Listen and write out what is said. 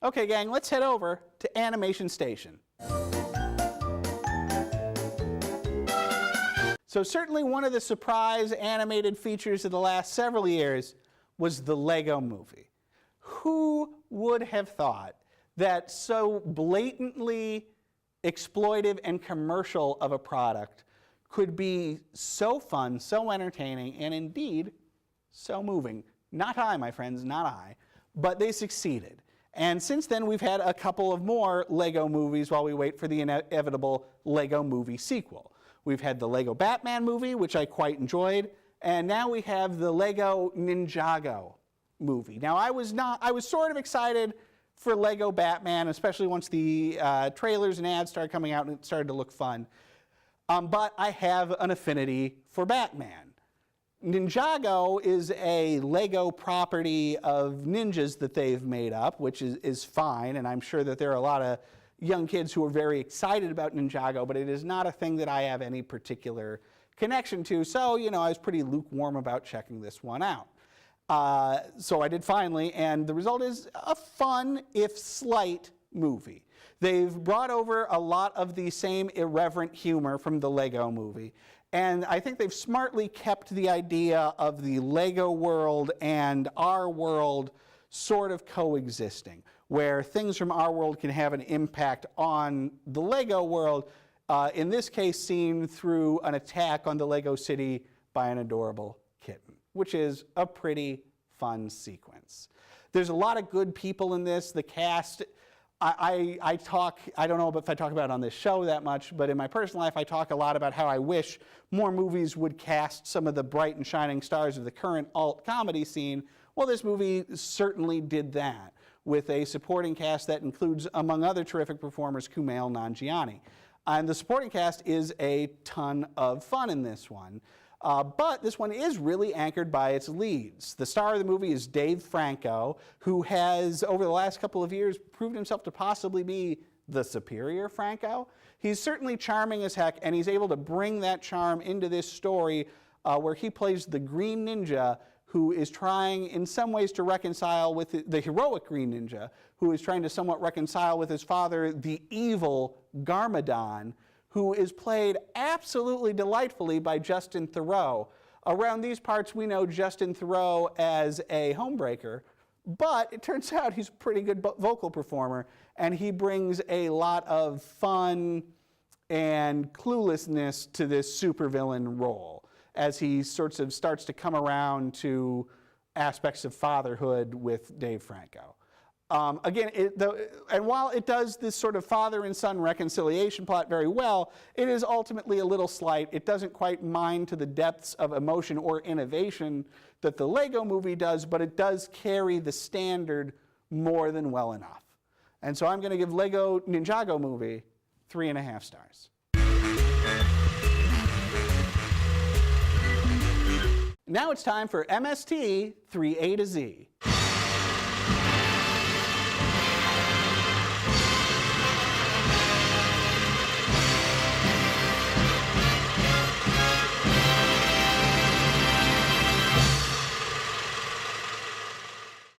Okay, gang, let's head over to Animation Station. So certainly one of the surprise animated features of the last several years was the Lego Movie. Who would have thought that so blatantly exploitive and commercial of a product could be so fun, so entertaining, and indeed so moving? Not I, my friends, not I, but they succeeded. And since then, we've had a couple of more Lego movies while we wait for the inevitable Lego Movie sequel. We've had the Lego Batman movie, which I quite enjoyed, and now we have the Lego Ninjago movie. Now, I was sort of excited for Lego Batman, especially once the trailers and ads started coming out and it started to look fun. But I have an affinity for Batman. Ninjago is a Lego property of ninjas that they've made up, which is fine, and I'm sure that there are a lot of young kids who are very excited about Ninjago, but it is not a thing that I have any particular connection to, so, you know, I was pretty lukewarm about checking this one out. So I did finally, and the result is a fun, if slight, movie. They've brought over a lot of the same irreverent humor from the Lego Movie, and I think they've smartly kept the idea of the Lego world and our world sort of coexisting, where things from our world can have an impact on the Lego world, in this case seen through an attack on the Lego city by an adorable kitten, which is a pretty fun sequence. There's a lot of good people in this. The cast, I don't know if I talk about it on this show that much, but in my personal life I talk a lot about how I wish more movies would cast some of the bright and shining stars of the current alt comedy scene. Well, this movie certainly did that, with a supporting cast that includes, among other terrific performers, Kumail Nanjiani. And the supporting cast is a ton of fun in this one. But this one is really anchored by its leads. The star of the movie is Dave Franco, who has, over the last couple of years, proved himself to possibly be the superior Franco. He's certainly charming as heck, and he's able to bring that charm into this story where he plays the Green Ninja, who is trying in some ways to reconcile with the heroic Green Ninja, who is trying to somewhat reconcile with his father, the evil Garmadon, who is played absolutely delightfully by Justin Theroux. Around these parts, we know Justin Theroux as a homebreaker, but it turns out he's a pretty good vocal performer, and he brings a lot of fun and cluelessness to this supervillain role, as he sort of starts to come around to aspects of fatherhood with Dave Franco. Again, and while it does this sort of father and son reconciliation plot very well, it is ultimately a little slight. It doesn't quite mine to the depths of emotion or innovation that the Lego Movie does, but it does carry the standard more than well enough. And so I'm going to give Lego Ninjago Movie 3.5 stars. Now it's time for MST 3A to Z.